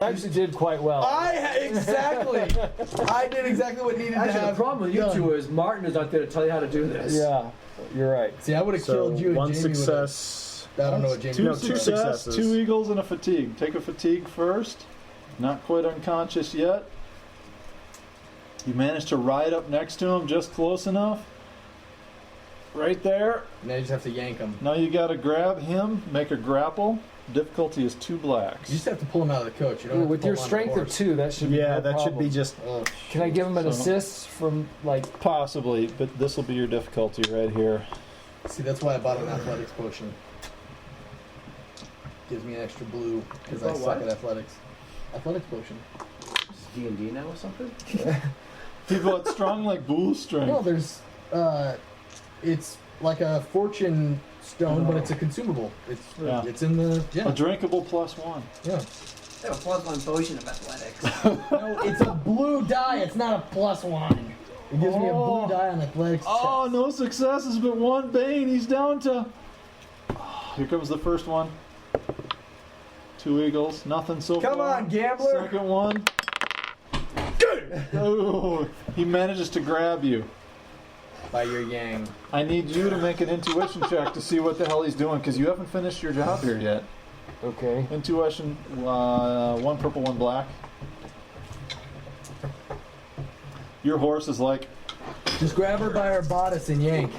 actually did quite well. Exactly. I did exactly what needed to happen. The problem with you two is Martin is not there to tell you how to do this. Yeah, you're right. See, I would have killed you and one Jamie success. I don't know what Jamie Two would have done. successes. 2 eagles and a fatigue. Take a fatigue first. Not quite unconscious yet. You managed to ride up next to him just close enough. Right there. Now you just have to yank him. Now you got to grab him, make a grapple. Difficulty is 2 blacks. You just have to pull him out of the coach. You don't have to With pull your him on the strength of horse. 2, that should be no that should be problem. just. Can I give him an So- assist from like? Possibly, but this will be your difficulty right here. See, that's why I bought an athletics potion. Gives me an extra blue because I About suck what? at athletics. Athletics potion. D&D now or something? People, it's strong like bull strength. No, there's, it's like a fortune stone, but it's a consumable. Yeah. It's in the A drinkable +1. yeah. They have a +1 potion of athletics. No, it's a blue die. It's not a +1. It gives me a blue die on athletics. Oh, checks. no successes, but 1 bane. He's down to. Oh, here comes the first one. 2 eagles. Nothing so far. Come on, gambler. Second one. Oh, he manages to grab you. By your yang. I need you to make an intuition check to see what the hell he's doing, because you haven't finished your job here yet. Okay. Intuition, 1 purple, 1 black. Your horse is like, Just grab her by her bodice and yank.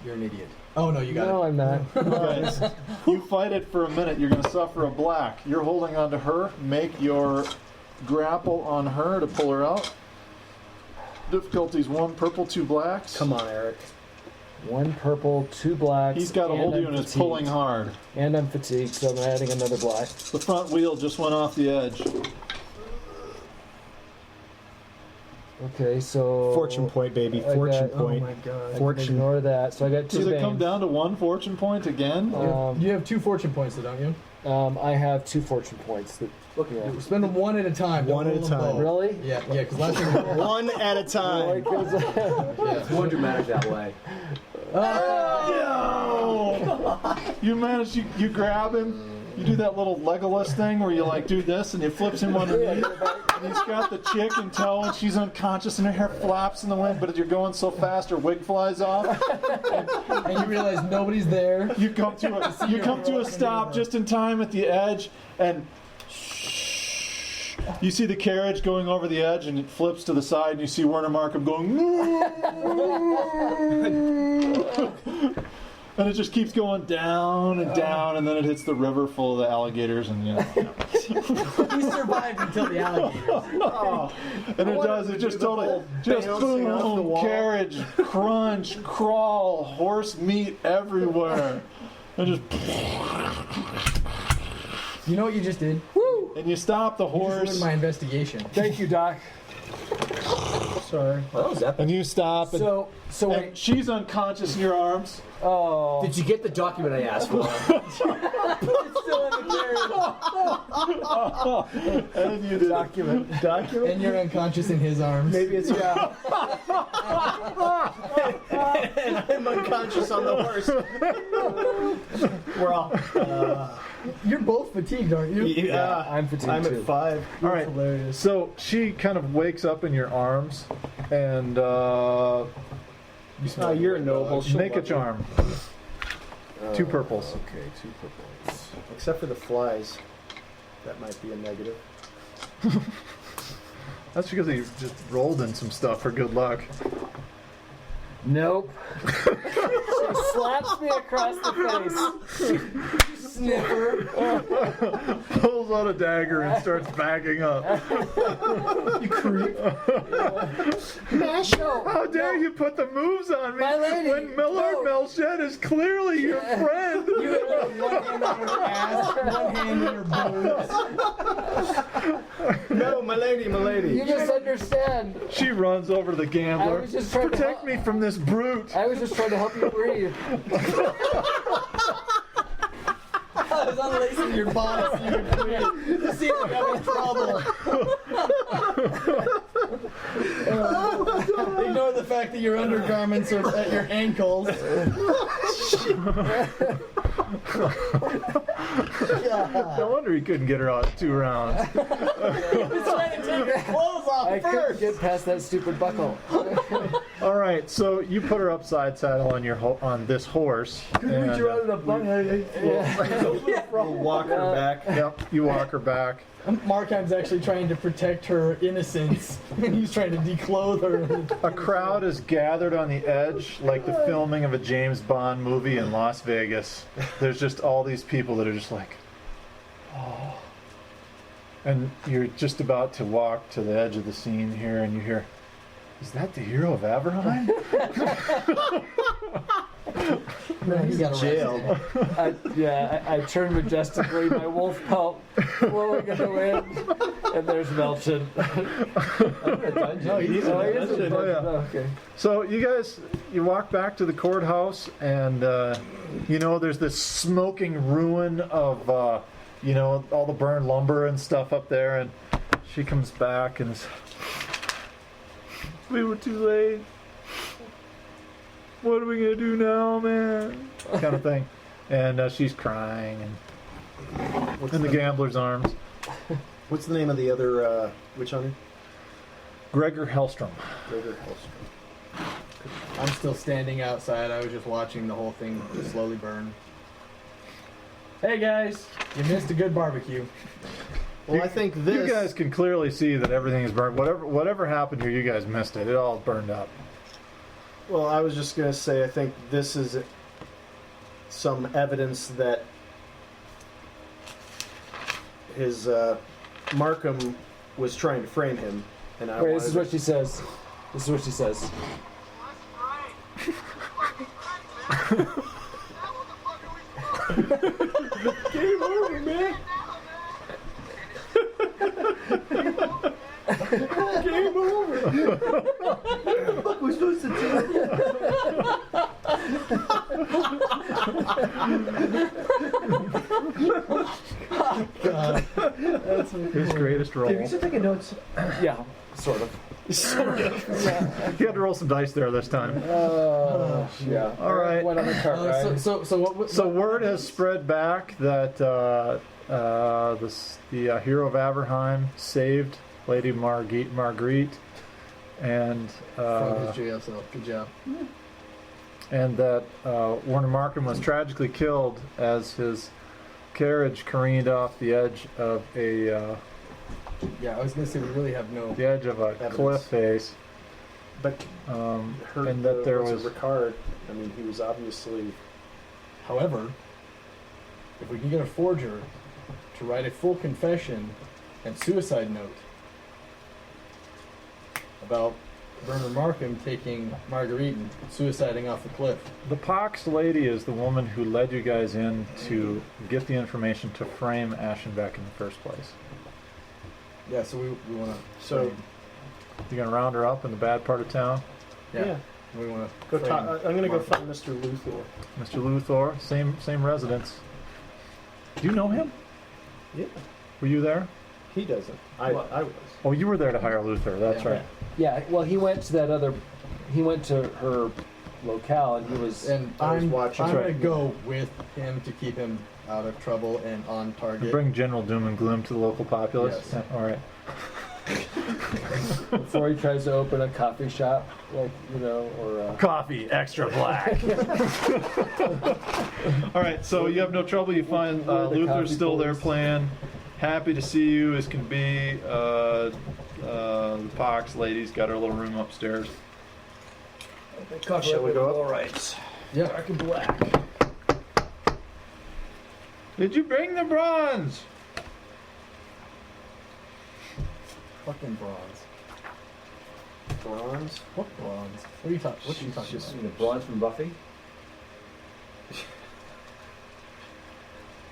You're an idiot. Oh no, you got No, it. I'm not. okay. You fight it for a minute, you're going to suffer a black. You're holding on to her, make your grapple on her to pull her out. Difficulties 1 purple, 2 blacks. Come on, Eric. 1 purple, 2 blacks. He's got to and hold you I'm and is fatigued. pulling hard. And I'm fatigued, so I'm adding another black. The front wheel just went off the edge. Okay, so Fortune point, baby. I Fortune got- point. Oh my god. I Fortune. can ignore that. So I got 2 Does it come banes. down to 1 fortune point again? You have 2 fortune points, though, don't you? I have 2 fortune points. Look, Yeah. Spend them one at a time. One don't at a roll them time. both. Really? Yeah, because last time. One at a time. it's more dramatic that way. You manage, you grab him, you do that little Legolas thing where you like do this and he flips him underneath. And he's got the chick in tow and she's unconscious and her hair flaps in the wind, but you're going so fast her wig flies off. And you realize nobody's there. You come to a stop just in time at the edge and you see the carriage going over the edge and it flips to the side and you see Werner Markham going and it just keeps going down and down and then it hits the river full of the alligators and He survived until the alligators. and it does, it just totally just bouncing off the boom, wall. carriage, crunch, crawl, horse meat everywhere. And just You know what you just did? and you stop the You just horse ruined my investigation. Thank you, Doc. Sorry. Well, that was epic. and you stop and, So and wait. she's unconscious in your arms. Oh. Did you get the document I asked for? It's still in the carriage. And you did. Document. And you're unconscious in his arms. Maybe it's yeah. And I'm unconscious on the horse. We're all. You're both fatigued, aren't you? Yeah, I'm fatigued I'm too. at 5. All right. Hilarious. So she kind of wakes up in your arms and You're a noble. She'll make a love you. charm. 2 purples. Okay, 2 purples. Except for the flies. That might be a negative. That's because he just rolled in some stuff for good luck. Nope. She slaps me across the face. Sniffer. Pulls out a dagger and starts backing up. You creep. How dare you put the moves on me My lady, when Millard no. Melchett is clearly your friend? You had one hand on her ass, one hand in her boobs. No, my lady, my lady. You misunderstand. She runs over to the gambler. I was just trying to Protect me from this brute. I was just trying to help you breathe. I was unlacing your bodice so you could breathe. To see if you're having trouble. Ignore the fact that your undergarments are at your ankles. No wonder he couldn't get her out in 2 rounds. He's trying to take her clothes off I couldn't first. get past that stupid buckle. All right, so you put her upside saddle on your on this horse. And, We'll walk her back. yep, you walk her back. Markheim's actually trying to protect her innocence, and he's trying to declothe her. A crowd is gathered on the edge, like the filming of a James Bond movie in Las Vegas. There's just all these people that are just like, oh. And you're just about to walk to the edge of the scene here, and you hear, is that the hero of Averheim? He got Jail. I turn majestically, my wolf pelt flowing in the wind, and there's Melchin. No, he's Oh, he in is in the the Oh, yeah. dungeon. Okay. So you guys, you walk back to the courthouse, and there's this smoking ruin of all the burned lumber and stuff up there, and she comes back and is, we were too late. What are we gonna do now, man? Kind of thing, and she's crying and in the gambler's arms. What's the name of the other witch hunter? Gregor Hellstrom. Gregor Hellstrom. I'm still standing outside. I was just watching the whole thing slowly burn. Hey guys, you missed a good barbecue. Well, I think this. You guys can clearly see that everything is burned. Whatever happened here, you guys missed it. It all burned up. Well, I was just going to say, I think this is some evidence that his Markham was trying to frame him, and I Wait, wanted this is what she says. This is what she says. Game over, man. Game over. What we're supposed to do? God. His greatest role. Dave, you should take notes. Yeah, sort of. You had to roll some dice there this time. Yeah. All right. Went on the cart ride. So word has spread back that the hero of Averheim saved Lady Marguerite, and From his jail cell. Good job. and that Warner Markham was tragically killed as his carriage careened off the edge of a Yeah, I was gonna say we really have no. Evidence. cliff face. But heard And that there was was Ricard. I mean, he was obviously. However, if we can get a forger to write a full confession and suicide note about Bernard Markham taking Marguerite and suiciding off the cliff. The Pox lady is the woman who led you guys in to get the information to frame Aschenbeck in the first place. Yeah, so we want to. So You gonna round her up in the bad part of town? Yeah, we want Go to. talk, I'm gonna go find Mr. Luthor. Mr. Luthor, same residence. Do you know him? Yeah, Were you there? he doesn't. I was. Oh, you were there to hire Luthor. That's Yeah. right. Yeah, well, he went to her locale, and he was. And I was I'm watching. I'm That's gonna right. go with him to keep him out of trouble and on target. Bring general doom and gloom to the local populace. Yes. Yeah, all right. Before he tries to open a coffee shop, or Coffee, extra black. All right, so you have no trouble. You find Where are the Luther's coffee still there boys? playing. Happy to see you as can be. The Pox lady's got her little room upstairs. Shall we go up? All right. Yeah. Dark and black. Did you bring the bronze? Fucking bronze. Bronze. What bronze? What are you talking? What are you talking Just about? the bronze from Buffy.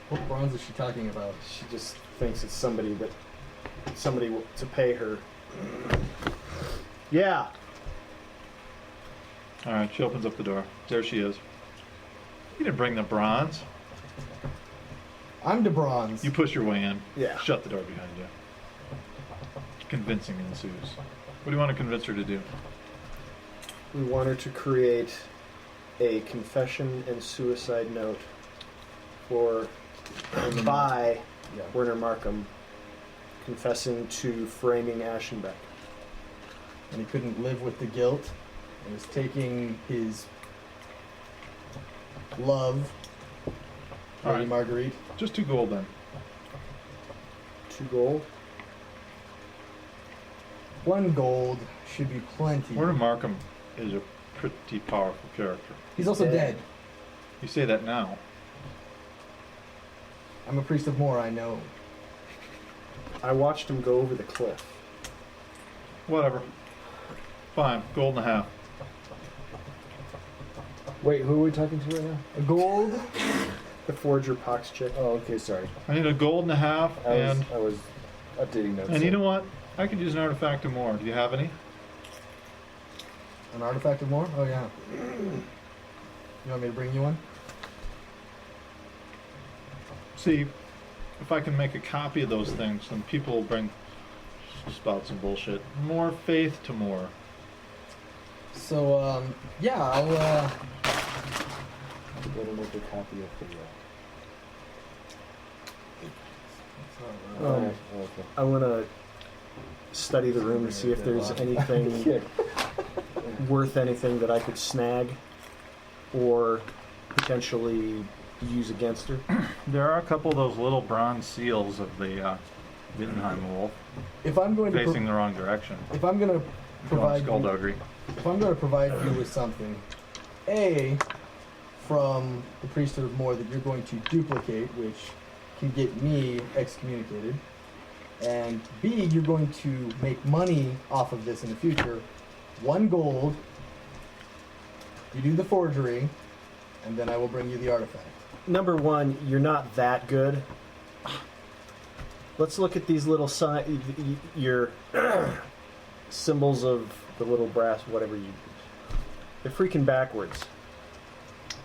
What bronze is she talking about? She just thinks it's somebody to pay her. Yeah. All right, she opens up the door. There she is. You didn't bring the bronze. I'm the bronze. You push your way in. Yeah. Shut the door behind you. Convincing ensues. What do you want to convince her to do? We want her to create a confession and suicide note for by Yeah. Werner Markham confessing to framing Aschenbeck. And he couldn't live with the guilt and was taking his love, All Lady right. Marguerite. Just 2 gold then. 2 gold. 1 gold should be plenty. Werner Markham is a pretty powerful character. He's also dead. You say that now. I'm a priest of Moor, I know. I watched him go over the cliff. Whatever. Fine. Gold and a half. Wait, who are we talking to right now? A gold? The forger pox chick. Oh, okay, sorry. I need a gold and a half, and I was updating notes. you know what? I could use an artifact or more. Do you have any? An artifact of Moor? Oh, yeah. You want me to bring you one? See, if I can make a copy of those things, then people will bring spout some bullshit. More faith to more. So, yeah, I'll, I'm going to make a copy of the. Um, Okay. I want to study the room to see if there's anything worth anything that I could snag or potentially use against her. There are a couple of those little bronze seals of the Wittenheim wolf if I'm going to facing the wrong direction. if I'm going to Going provide you, skullduggery. if I'm going to provide you with something, A, from the priesthood of Moor that you're going to duplicate, which can get me excommunicated, and B, you're going to make money off of this in the future. 1 gold, you do the forgery, and then I will bring you the artifact. Number 1, you're not that good. Let's look at these little your symbols of the little brass, whatever you. They're freaking backwards.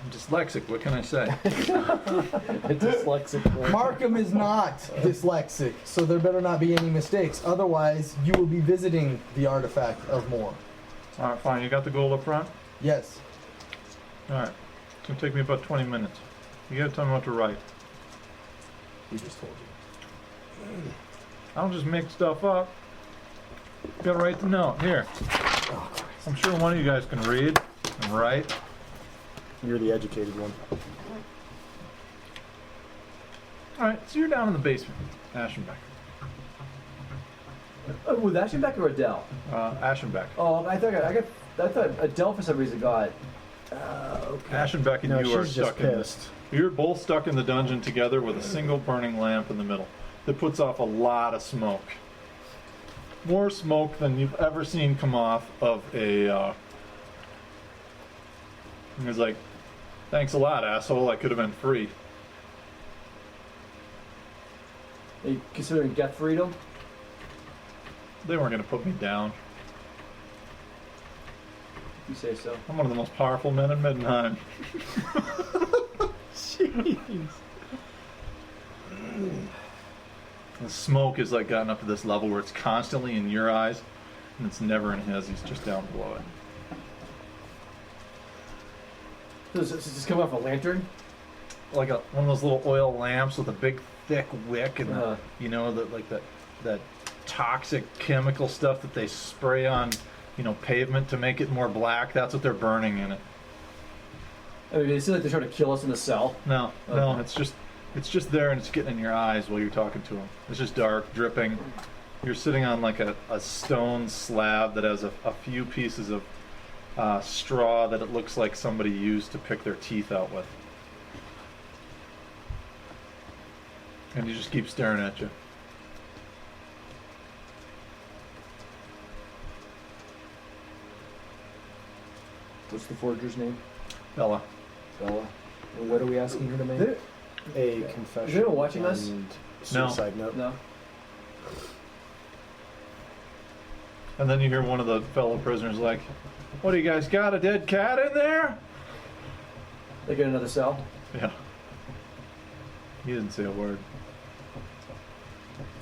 I'm dyslexic, what can I say? Dyslexic. Markham is not dyslexic, so there better not be any mistakes. Otherwise, you will be visiting the artifact of Moor. Alright, fine. You got the gold up front? Yes. Alright. It's going to take me about 20 minutes. You got to tell me what to write. We just told you. I don't just make stuff up. You got to write the note. Here. I'm sure one of you guys can read and write. You're the educated one. Alright, so you're down in the basement. Aschenbeck. With Aschenbeck or Adele? Aschenbeck. Oh, I thought Adele for some reason got. Okay. Aschenbeck and No, you are she's just stuck in pissed. You're both stuck in the dungeon together with a single burning lamp in the middle that puts off a lot of smoke. More smoke than you've ever seen come off of a. And he's like, "Thanks a lot, asshole. I could have been free." Are you considering death freedom? They weren't going to put me down. If you say so. I'm one of the most powerful men in Middenheim. Jeez. The smoke has like gotten up to this level where it's constantly in your eyes, and it's never in his. He's just down below it. Does this come off a lantern? Like one of those little oil lamps with a big thick wick, and Uh-huh. you know that toxic chemical stuff that they spray on, pavement to make it more black. That's what they're burning in it. I mean, it seems like they're trying to kill us in the cell. No, Okay. it's just there, and it's getting in your eyes while you're talking to them. It's just dark, dripping. You're sitting on like a stone slab that has a few pieces of straw that it looks like somebody used to pick their teeth out with. And he just keeps staring at you. What's the forger's name? Bella. Bella. And what are we asking her to make? They're- A confession. Is anyone watching us? and Suicide note. No. And then you hear one of the fellow prisoners like, "What do you guys got? A dead cat in there?" They get another cell. Yeah. He didn't say a word.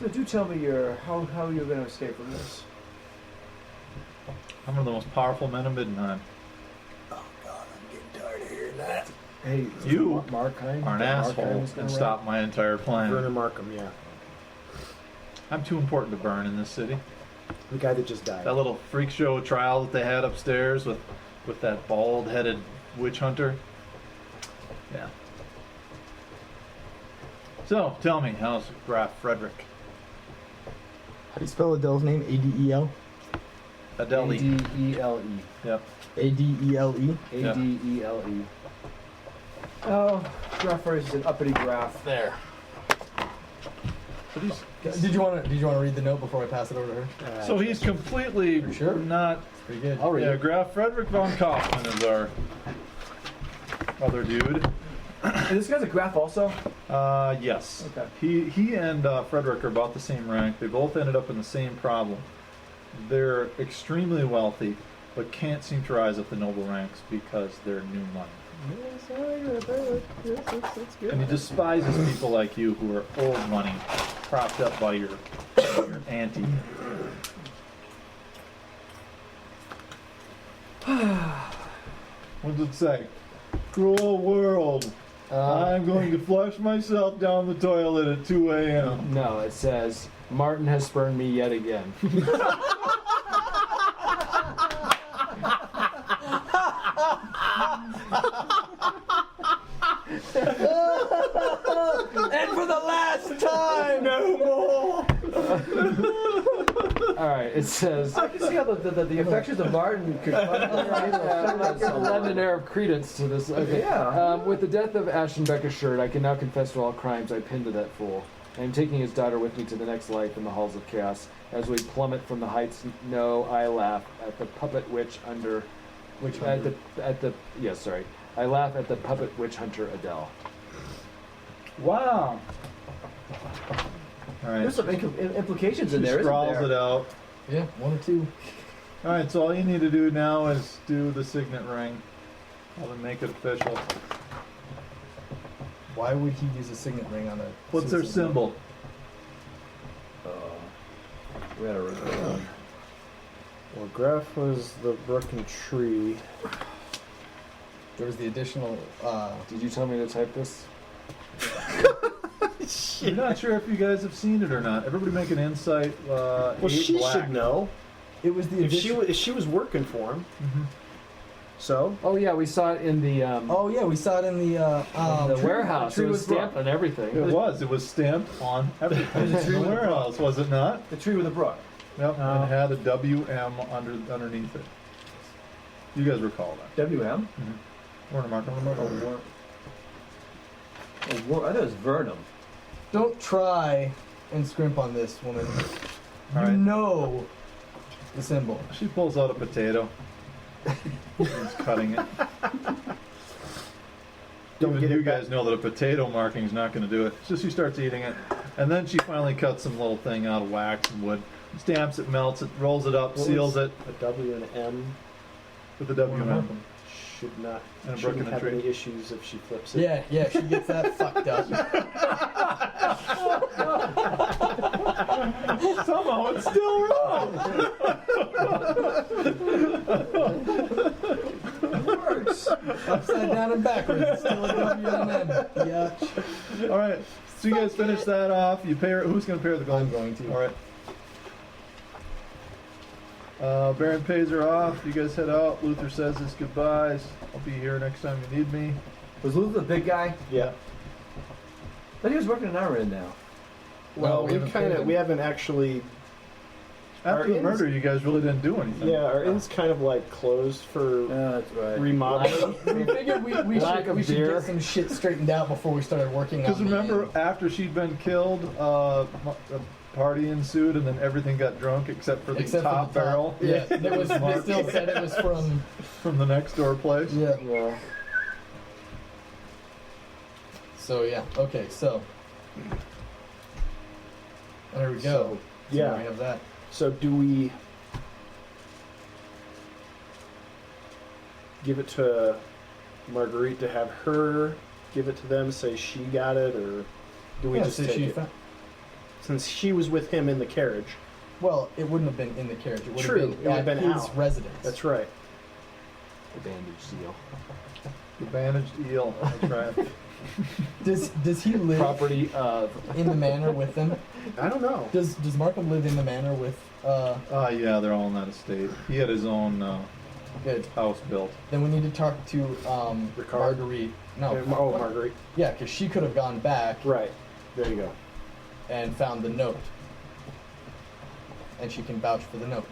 So do tell me how you're going to escape from this. I'm one of the most powerful men in Middenheim. Oh God, I'm getting tired of hearing that. Hey, You Markheim. are an asshole and stop my entire plan. Werner Markham, yeah. I'm too important to burn in this city. The guy that just died. That little freak show trial that they had upstairs with that bald-headed witch hunter. Yeah. So, tell me, how's Graf Frederick? How do you spell Adele's name? A-D-E-L? Adele. A-D-E-L-E. Yep. A-D-E-L-E? A-D-E-L-E. Oh, Graf is an uppity graph. There. But Did you want to read the note before I pass it over to her? so he's completely For sure. not. Pretty good. I'll read Yeah, it. Graf Frederick von Kaufmann is our other dude. And this guy's a graph also? Yes. Okay. He and Frederick are about the same rank. They both ended up in the same problem. They're extremely wealthy, but can't seem to rise up the noble ranks because they're new money. And he despises people like you who are old money, propped up by your auntie. What does it say? Cruel world. I'm going to flush myself down the toilet at 2 a.m. No, it says Martin has spurned me yet again. And for the last time! No more. All right, it says. I can see how the affections of Martin could Lend an air of credence to this. Okay. Yeah. With the death of Ashenbeck assured, I can now confess to all crimes I pinned to that fool. I am taking his daughter with me to the next life in the halls of chaos. As we plummet from the heights, no, I laugh at the puppet witch under. Which At the yes, sorry. I laugh at the puppet witch hunter Adele. Wow. All right. There's some implications in She there, isn't scrawls there? it out. Yeah, 1 or 2. All right, so all you need to do now is do the signet ring. I'll then make it official. Why would he use a signet ring on a... What's their citizen? symbol? We gotta read that one. Well, Graf was the brook and tree. There was the additional... Did you tell me to type this? I'm not sure if you guys have seen it or not. Everybody make an insight. Well, 8 she black. should know. it was the If additional... she was working for him. Mhm. So? Oh yeah, we saw it in the Oh, yeah, we saw it in the... warehouse. Tree It was was brook. stamped on everything. It was stamped on everything. It was a tree in the with a warehouse, was it not? The tree with a brook. Yep, and it had a WM underneath it. You guys recall that? WM? Warner Mark. Oh, I thought it was Vernum. Don't try and scrimp on this, woman. All You right. know the symbol. She pulls out a potato. She's cutting it. Don't Even get you it back. guys know that a potato marking is not going to do it. So she starts eating it, and then she finally cuts some little thing out of wax and wood, stamps it, melts it, rolls it up, What seals was it A W and an M with the WM. should not And a brook shouldn't and a have tree. any issues if she flips it. Yeah, she gets that fucked up. Somehow it's still wrong. Works. Upside down and backwards. It's still a W and an M. Yeah. All right, so you guys finish that off. You pay her. Who's going to pay her the gold? I'm going to. All right. Baron pays her off. You guys head out. Luther says his goodbyes. I'll be here next time you need me. Was Luther the big guy? Yeah. But he was working an hour in now. Well, we haven't we haven't actually. Our After the inns- murder, you guys really didn't do anything. Yeah, our inn's kind of like closed for That's right. remodeling. We figured we Lack should of get beer. some shit straightened out before we started working on Because the remember, inn. after she'd been killed, a party ensued, and then everything got drunk except for the Except for top the top. barrel. Yeah, it was, they Marked still said it was from... from the next door place. Yeah. Yeah. So, yeah. Okay, so... There we go. So Yeah. we have that. So do we give it to Marguerite to have her give it to them, say she got it, or do we Yeah, just so take she it? found- Since she was with him in the carriage. Well, it wouldn't have been in the carriage. It would True, have it been would have at been his out. residence. That's right. The bandaged seal. The bandaged eel. That's right. Does he live Property of. in the manor with them? I don't know. Does Markham live in the manor with? Yeah, they're all in that estate. He had his own Good. house built. Then we need to talk to Ricard? Marguerite. No. Oh, Marguerite. Yeah, because she could have gone back Right. There you go. and found the note, and she can vouch for the note.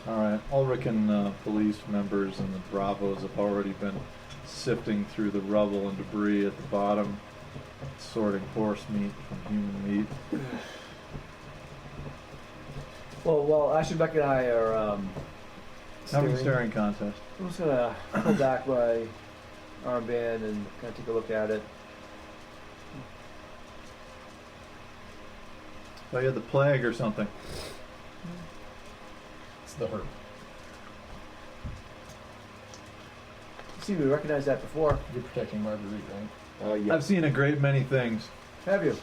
All right. Ulrican police members and the Bravos have already been sifting through the rubble and debris at the bottom, sorting horse meat from human meat. Well, while Ashenbeck and I are Having a staring contest. I'm just gonna pull back my armband and kind of take a look at it. Thought you had the plague or something. It's the herb. You seem to recognize that before. You're protecting Marguerite, right? Yeah. I've seen a great many things. Have you?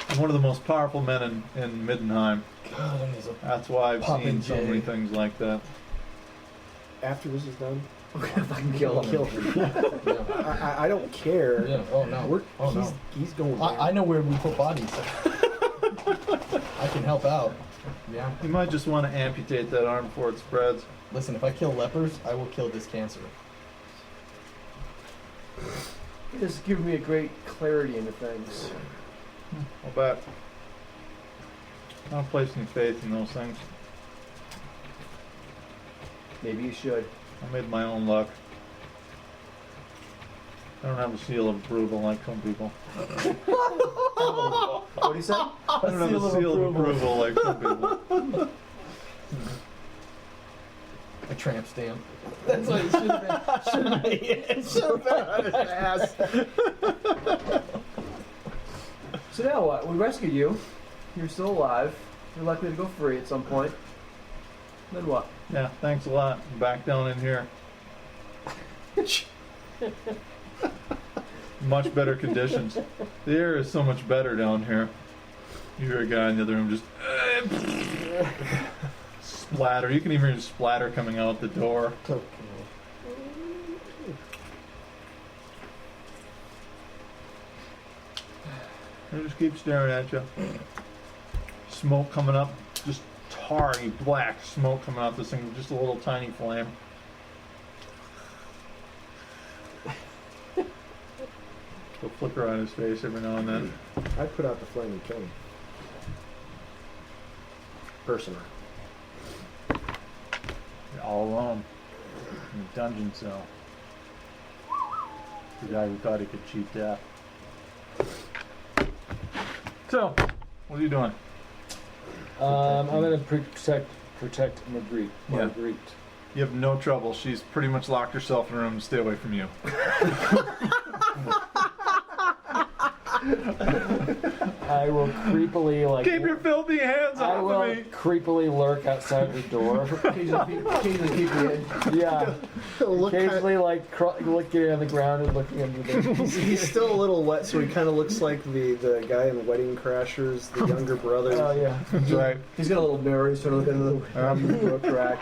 I'm one of the most powerful men in Middenheim. God, and he's a That's why I've Poppin' seen so many J. things like that. After this is done, I'm gonna fucking kill him. kill him. yeah. I don't care. Yeah. Oh no. We're, Oh he's, no. he's going down. I know where we put bodies. I can help out. Yeah. You might just want to amputate that arm before it spreads. Listen, if I kill lepers, I will kill this cancer. This has given me a great clarity into things. I'll bet. I don't place any faith in those things. Maybe you should. I made my own luck. I don't have a seal of approval like some people. What do you say? I don't have a seal of approval like some people. A tramp stamp. That's what it should have been. Should have been. It should have been on his ass. So now what? We rescued you. You're still alive. You're likely to go free at some point. Then what? Yeah, thanks a lot. I'm back down in here. Much better conditions. The air is so much better down here. You hear a guy in the other room just splatter. You can even hear splatter coming out the door. I just keep staring at you. Smoke coming up, just tarry black smoke coming out this thing, just a little tiny flame. Go flicker on his face every now and then. I'd put out the flame and kill him. Personally. You're all alone in a dungeon cell. The guy who thought he could cheat death. So, what are you doing? I'm gonna protect Marguerite. Yeah. Marguerite. You have no trouble. She's pretty much locked herself in a room to stay away from you. I will creepily Keep your filthy hands I off will of me! creepily lurk outside the door. Occasionally peek in. Yeah. Look Occasionally, like looking on the ground and looking under the. he's still a little wet, so he kind of looks like the guy in the Wedding Crashers, the younger brother. Oh yeah. That's right. He's got a little mirror. He's trying to look into the crack.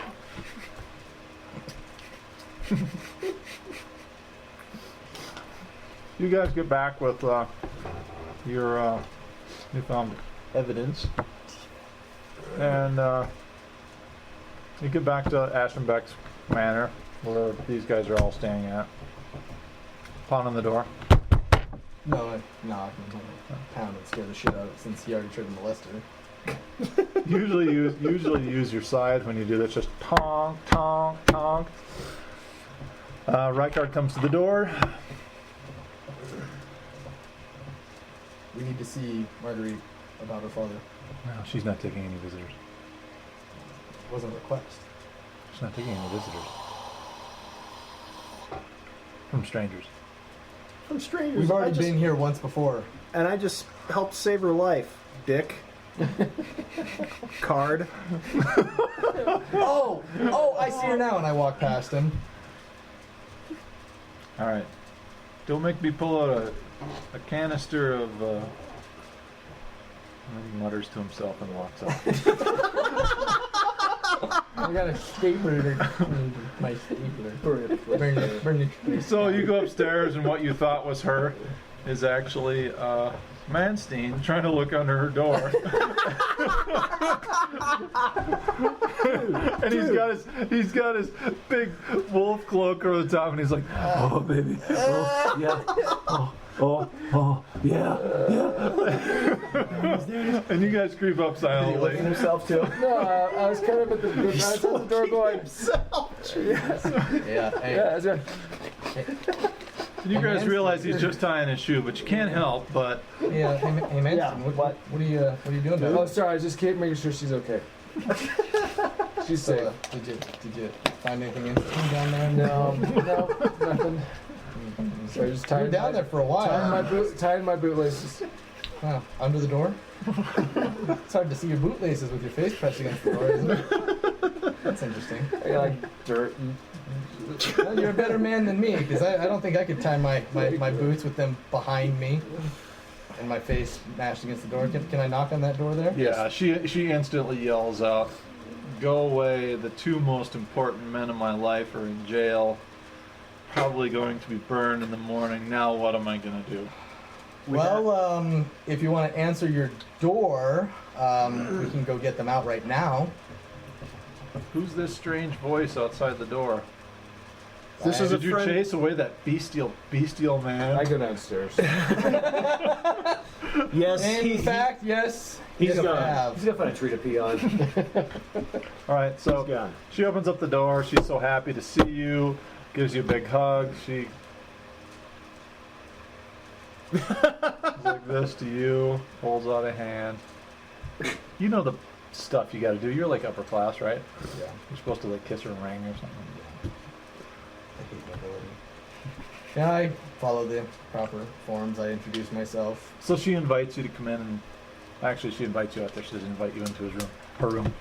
You guys get back with your newfound evidence, and you get back to Ashenbeck's manor, where these guys are all staying at. Pound on the door. No, I knock and pound and scare the shit out of it since he already tried to molest her. Usually use your side when you do this. Just tonk, tonk, tonk. Rykard comes to the door. We need to see Marguerite about her father. No, she's not taking any visitors. It wasn't a request. She's not taking any visitors. From strangers. From strangers. We've already I just- been here once before. And I just helped save her life, dick. Card. Oh, I see her now, and I walk past him. All right. Don't make me pull out a canister of. And he mutters to himself and walks off. I got a stapler. My stapler. Burn it. So you go upstairs, and what you thought was her is actually Manstein trying to look under her door. And he's got his big wolf cloak over the top, and he's like, "Oh baby, oh yeah, oh yeah." And you guys creep up silently. himself too. No, I was kind of at the door going. Yeah. Hey. Yeah, I was going, And you guys realize he's just tying his shoe, but you can't help but. Yeah. Hey, man. Yeah, What are you doing, dude? oh, sorry, I was just making sure she's okay. She's safe. So, did you find anything interesting down there? No, nothing. Sorry, just You were tying down there for a while. tying my bootlaces. Huh, under the door? It's hard to see your bootlaces with your face pressed against the door, isn't it? That's interesting. I got like dirt and. Well, you're a better man than me, because I don't think I could tie my boots with them behind me and my face mashed against the door. Can I knock on that door there? Yeah, she instantly yells out, "Go away, the two most important men in my life are in jail, probably going to be burned in the morning. Now what am I going to do?" Well, if you want to answer your door, we can go get them out right now. Who's this strange voice outside the door? This is a Did you friend. chase away that bestial man? I go downstairs. Yes, In fact, yes. he's yes, gone. I have. He's gonna find a tree to pee on. All right, so He's gone. she opens up the door. She's so happy to see you. Gives you a big hug. She goes like this to you. Holds out a hand. You know the stuff you got to do. You're like upper class, right? Yeah. You're supposed to like kiss her ring or something. I hate nobility. Yeah, I follow the proper forms. I introduce myself. So she invites you to come in, and actually she invites you out there. She doesn't invite you into her room,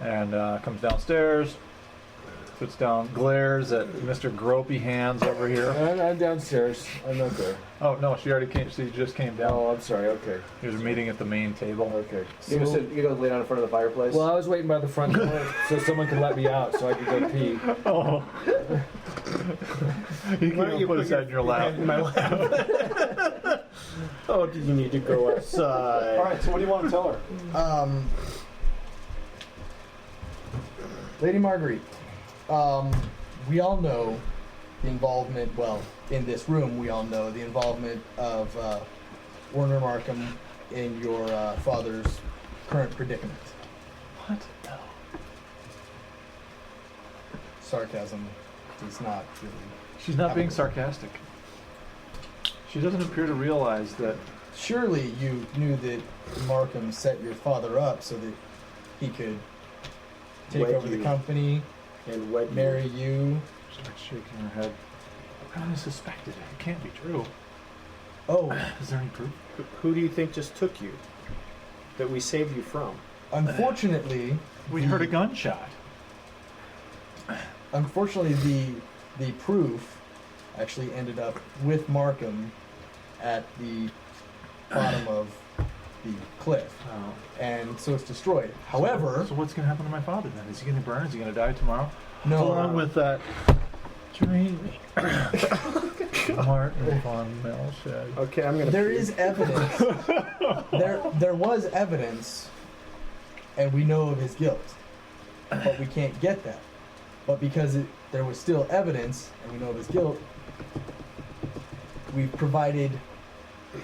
and comes downstairs, sits down, glares at Mr. Gropey Hands over here. I'm downstairs. I'm not there. Oh no, she already came. She just came down. Oh, I'm sorry. Okay. He was meeting at the main table. Okay. You go lay down in front of the fireplace. Well, I was waiting by the front door so someone could let me out so I could go pee. Oh. He Why don't can't you put his head in your lap. in my lap? Oh, do you need to go outside? All right. So what do you want to tell her? Lady Marguerite, we all know the involvement, well, in this room, we all know the involvement of Werner Markham in your father's current predicament. What? No. Sarcasm is not really. She's not being sarcastic. She doesn't appear to realize that. Surely you knew that Markham set your father up so that he could take Wed over the you. company, And wed marry you. She starts shaking her head. I kind of suspected it. It can't be true. Oh, Is there any proof? Who do you think just took you? That we saved you from? unfortunately, We heard a gunshot. the proof actually ended up with Markham at the bottom of the cliff, Oh. and so it's destroyed. However, So what's going to happen to my father then? Is he going to burn? Is he going to die tomorrow? no, Along with that dreamy Martin von Melchett. Okay, I'm gonna. there pee. is evidence. there was evidence, and we know of his guilt, but we can't get that. But because there was still evidence, and we know of his guilt, we've provided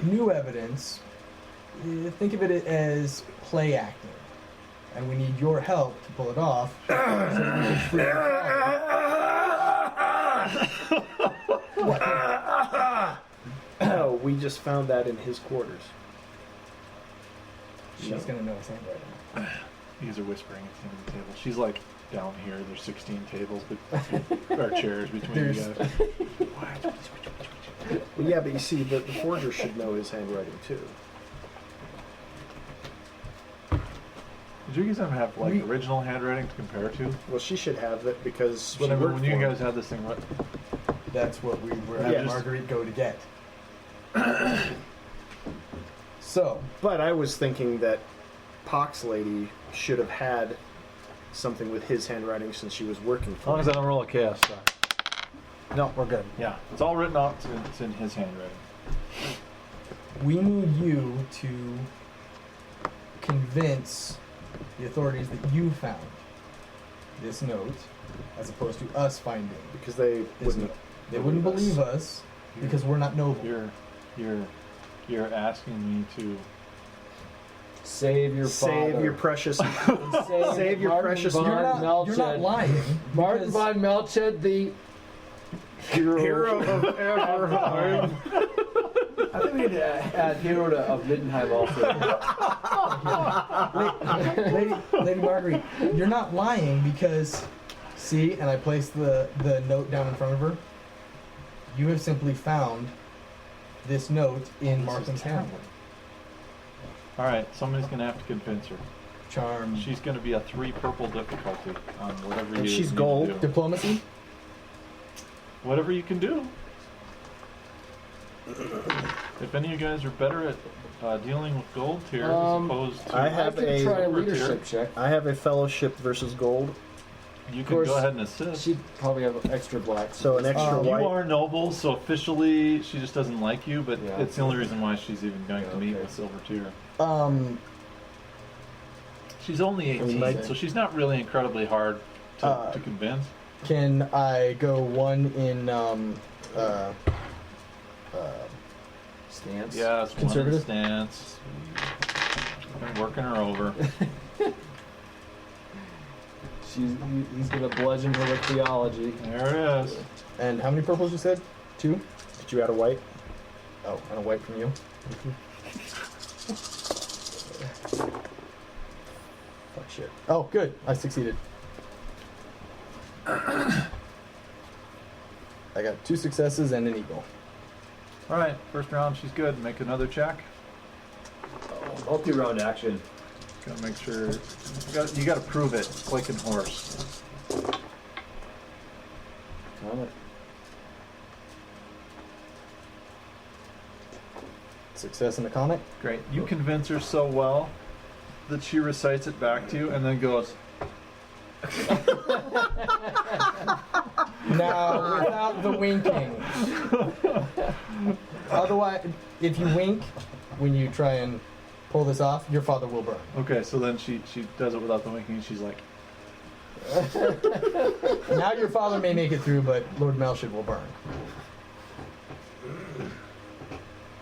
new evidence. Think of it as play acting, and we need your help to pull it off. So that we can free our Oh, we just found that in his quarters. She's gonna know his handwriting. You guys are whispering at the end of the table. She's like down here. There's 16 tables, but there are chairs between you There's- guys. Well, yeah, but you see, the forger should know his handwriting too. Did you guys ever have like We- original handwriting to compare to? Well, she should have it because she Whatever. worked When you for him. guys had this thing, what? That's what we were Yeah, having just- Marguerite go to get. So, But I was thinking that Pox Lady should have had something with his handwriting since she was working As for long as him. I don't roll a chaos die. No, we're good. Yeah, it's all written out. It's in his handwriting. We need you to convince the authorities that you found this note, as opposed to us finding Because they this wouldn't. note. They wouldn't believe us because we're not noble. You're asking me to. Save your father. Save your precious. Save, Save your Martin precious- von You're not Melched. lying. Martin because- von Melched, the hero. Hero of Everhard. I think we need to add hero to, of Middenheim also. Lady Marguerite, you're not lying because, see, and I placed the note down in front of her. You have simply found this note in Markham's handbook. All right, somebody's gonna have to convince her. Charm. She's gonna be a 3 purple difficulty on whatever And you she's need gold. to do. Diplomacy? Whatever you can do. If any of you guys are better at dealing with gold tiers as opposed to I I have could a try a silver leadership tier, check. I have a fellowship versus gold, you Of can course, go ahead and assist. She'd probably have extra black. so an extra Um, You white. are noble, so officially she just doesn't like you, but Yeah. it's the only reason why she's even going to meet Okay. with silver tier. She's only 18, might- so she's not really incredibly hard to convince. Can I go one in Stance. Yeah, it's one Conservative? stance. Been working her over. He's gonna bludgeon her with theology. There it is. and how many purples you said? 2? Did you add a white? Oh, and a white from you. Fuck shit. Oh, good. I succeeded. I got 2 successes and an eagle. All right, first round, she's good. Make another check. Multi-round action. Gotta make sure. You gotta prove it. Like in horse. Got it. Success in the comic. Great. You convince her so well that she recites it back to you and then goes, Now, without the winking. Otherwise, if you wink when you try and pull this off, your father will burn. okay, so then she does it without the winking and she's like, Now your father may make it through, but Lord Melchid will burn.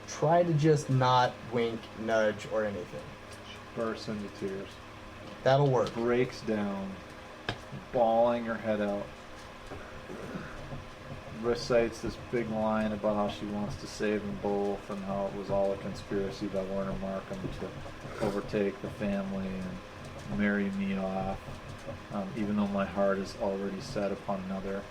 Try to just not wink, nudge, or anything. bursts into tears. That'll work. Breaks down, bawling her head out. Recites this big line about how she wants to save them both and how it was all a conspiracy by Warner Markham to overtake the family and marry me off, even though my heart is already set upon another.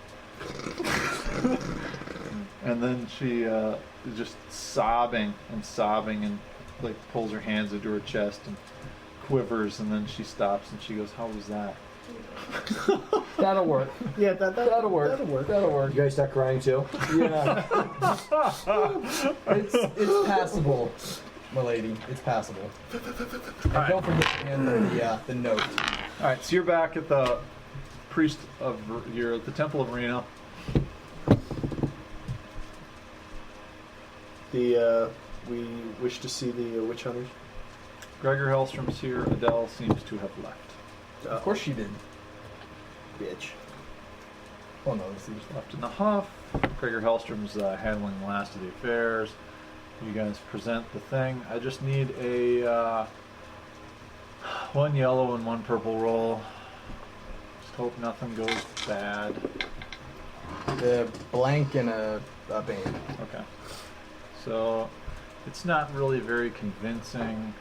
And then she is just sobbing and like pulls her hands into her chest and quivers, and then she stops and she goes, "How was that?" That'll work. Yeah, That'll work. That'll work. That'll work. You guys start crying too? Yeah. It's passable, milady. It's passable. And don't forget to hand her the note. All right, so you're back at the priest of you're at the Temple of Reno. We wish to see the witch hunters. Gregor Hellstrom's here. Adele seems to have left. Of course she did. Bitch. Oh no, this is Left in the huff. Gregor Hellstrom's handling the last of the affairs. You guys present the thing. I just need a 1 yellow and 1 purple roll. Just hope nothing goes bad. the blank and a bane. Okay. So it's not really very convincing.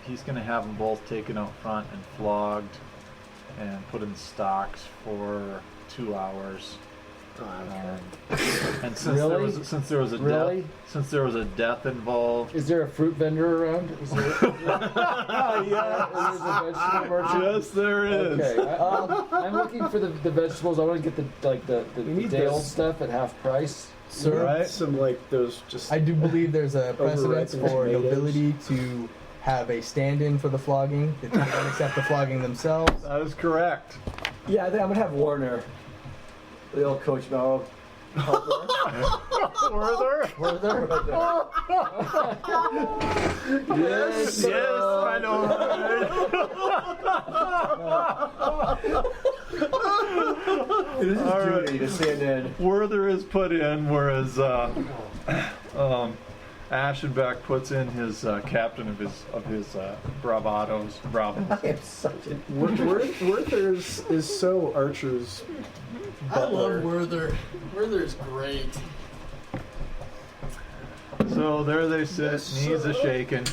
He's going to have them both taken out front and flogged and put in stocks for 2 hours. And since Really? there was a Really? death involved. Is there a fruit vendor around? Is there, yeah. There's a vegetable merchant. Yes, there is. Okay, I'm looking for the vegetables. I want to get the need day old this. stuff at half price. Sir, Right. Some like those just. I do believe there's a precedence Overripe for tomatoes. nobility to have a stand-in for the flogging. If they don't accept the flogging themselves, That is correct. Yeah, I think I'm gonna have Warner, the old coach Mel, help her. Further? Yes, I know. It is his All right. duty to stand in. Werther is put in, whereas Ashenbeck puts in his captain of his bravados. I am such a. Werther is so Archer's butler. Werther. Werther's great. So there they sit, knees a shaking.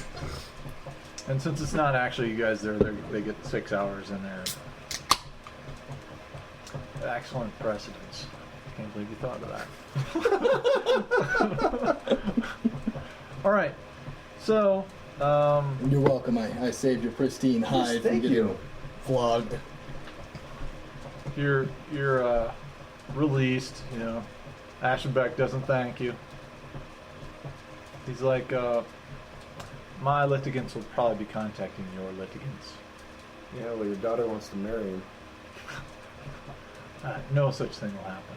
And since it's not actually you guys there, they get 6 hours in there. Excellent precedence. Can't believe you thought of that. All right. So, You're welcome. I saved your pristine hide from Thank getting you. flogged. you're released. You know, Ashenbeck doesn't thank you. He's like, my litigants will probably be contacting your litigants. Yeah, well, your daughter wants to marry him. No such thing will happen.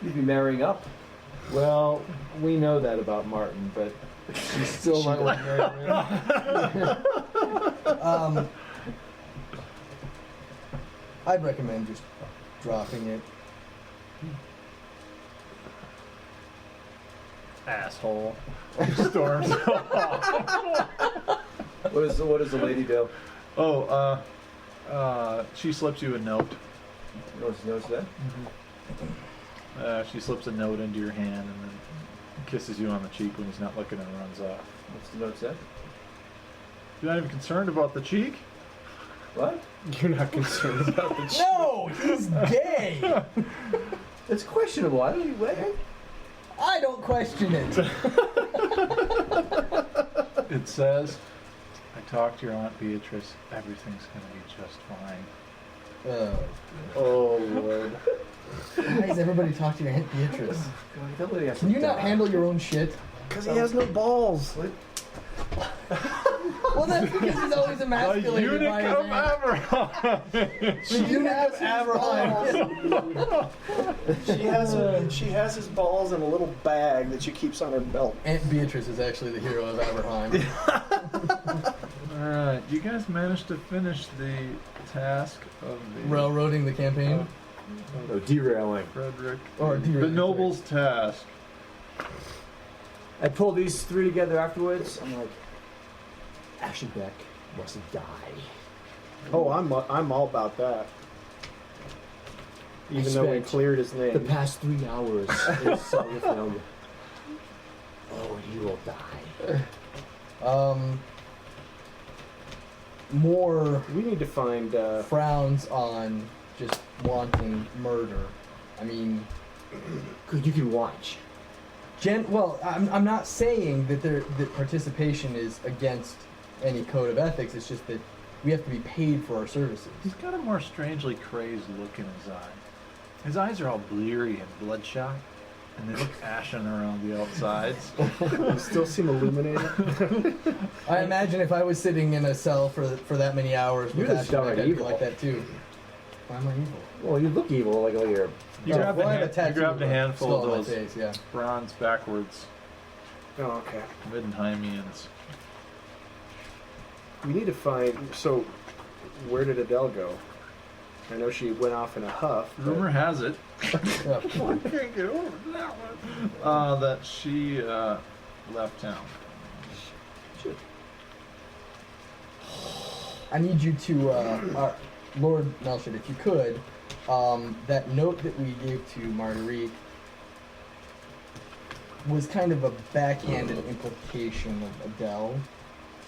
You'd be marrying up. Well, we know that about Martin, but she's still not with Mary. I'd recommend just dropping it. Asshole. Storms off. What does the lady do? Oh, she slips you a note. Notice that? She slips a note into your hand and then kisses you on the cheek when he's not looking and runs off. What's the note say? You're not even concerned about the cheek? What? You're not concerned about the No, he's gay. It's questionable. I don't. I don't question it. It says, I talked to your Aunt Beatrice. Everything's going to be just fine. Oh, Lord. Why does everybody talk to your Aunt Beatrice? God, that lady has Can you to not die. handle your own shit? Because he has no balls. Well, that's because he's always The emasculated by his eunuch of aunt. Abraham! The eunuch of Abraham. She has his balls in a little bag that she keeps on her belt. Aunt Beatrice is actually the hero of Abraham. Alright, you guys managed to finish the task of the Railroading the campaign. No, derailing. Frederick. Or the derailing, noble's task. I pull these three together afterwards. I'm like, Ashenbeck must die. Oh, I'm all about that. Even though we spent cleared his name. The past 3 hours in cell with him. Oh, he will die. More We need to find. frowns on just wanton murder. I mean, Good, you can watch. well, I'm not saying that that participation is against any code of ethics. It's just that we have to be paid for our services. He's got a more strangely crazed look in his eye. His eyes are all bleary and bloodshot, and they look ashen around the outsides. You still seem illuminated. I imagine if I was sitting in a cell for that many hours with You're just Ashenbeck, downright I'd be evil. like that too. Why am I evil? Well, you look evil, like you're. You grabbed, well, I a, have a you tattoo grabbed a of handful skull of on my those face, yeah. bronze backwards Oh, okay. Middenheimians. We need to find. So, where did Adele go? I know she went off in a huff. but- Rumor has it Yeah. I can't get over that one. That she left town. I need you to, Lord Melchett, if you could, that note that we gave to Marguerite was kind of a backhanded implication of Adele.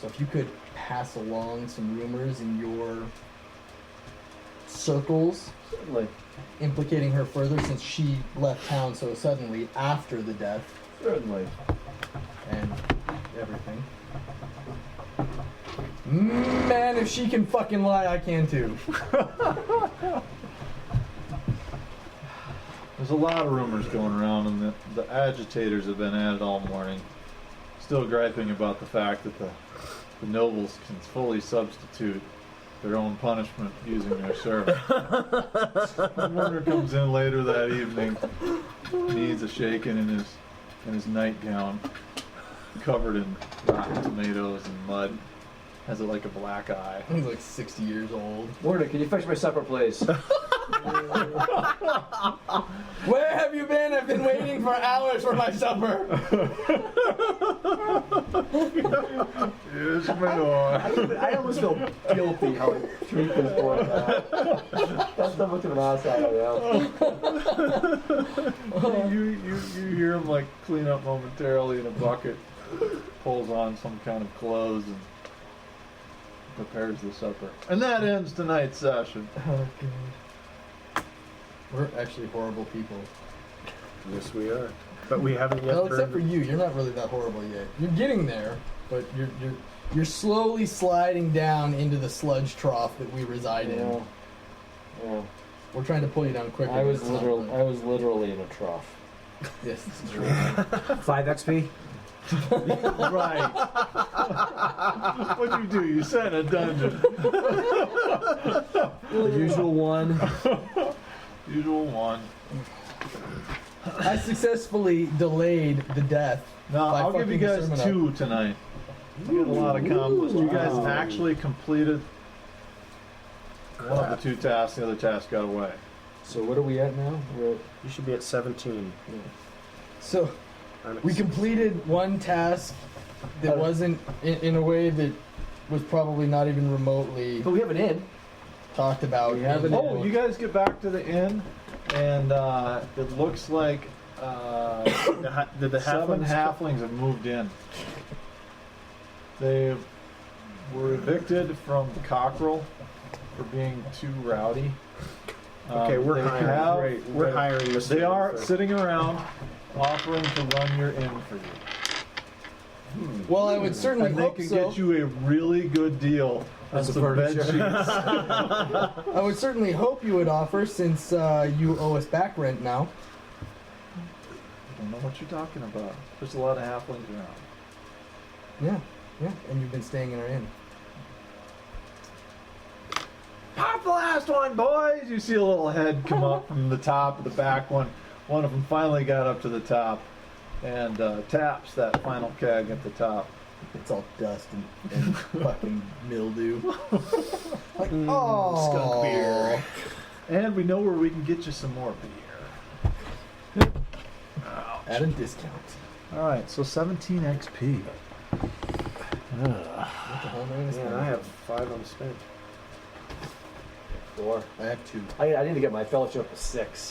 So if you could pass along some rumors in your circles Certainly. implicating her further, since she left town so suddenly after the death Certainly. and everything. Man, if she can fucking lie, I can too. There's a lot of rumors going around, and the agitators have been at it all morning, still griping about the fact that the the nobles can fully substitute their own punishment using their servant. One runner comes in later that evening, needs a shaking in his nightgown, covered in rotten tomatoes and mud, has like a black eye. He's like 60 years old. Warden, can you fetch my supper, please? Where have you been? I've been waiting for hours for my supper. Yes, my lord. I almost feel guilty how I treat this boy now. That's not much of an ass I am. You hear him like clean up momentarily in a bucket, pulls on some kind of clothes and prepares the supper. And that ends tonight's session. Oh, God. We're actually horrible people. Yes, we are. But we haven't yet Well, except for turned. you, you're not really that horrible yet. You're getting there, but you're slowly sliding down into the sludge trough that we reside in. Yeah. We're trying to pull you down quicker. I but was it's not literally in a trough. Yes, this is true. 5 XP. Right. What'd you do? You sat in a dungeon. The usual one. Usual one. I successfully delayed the death. Now, by I'll give you fucking the guys sermon up. 2 tonight. You get a lot accomplished. You guys actually completed one of the 2 tasks. The other task got away. So what are we at now? We're at, You should be at 17. So I'm at we completed one task that wasn't in a way that was probably not even remotely But we have an inn. talked about. We have in an the Oh, book. you guys get back to the inn, and it looks like Did the 7 halflings halflings have moved in. They were evicted from the Cockerel for being too rowdy. Okay, we're they hiring. have- Great. We're hiring this. They are for- sitting around offering to run your inn for you. Well, I would certainly And they hope can so. get you a really good deal on Some some bed furniture. sheets. I would certainly hope you would offer, since you owe us back rent now. I don't know what you're talking about. There's a lot of halflings around. Yeah, and you've been staying in our inn. Pop the last one, boys! You see a little head come up from the top of the back one. One of them finally got up to the top and taps that final keg at the top. It's all dust and fucking mildew. Like, Mm, oh, skunk beer. And we know where we can get you some more beer. at a discount. Alright, so 17 XP. What the hell am I gonna Man, I have 5 unspent. 4. I have 2. I need to get my fellowship up to 6.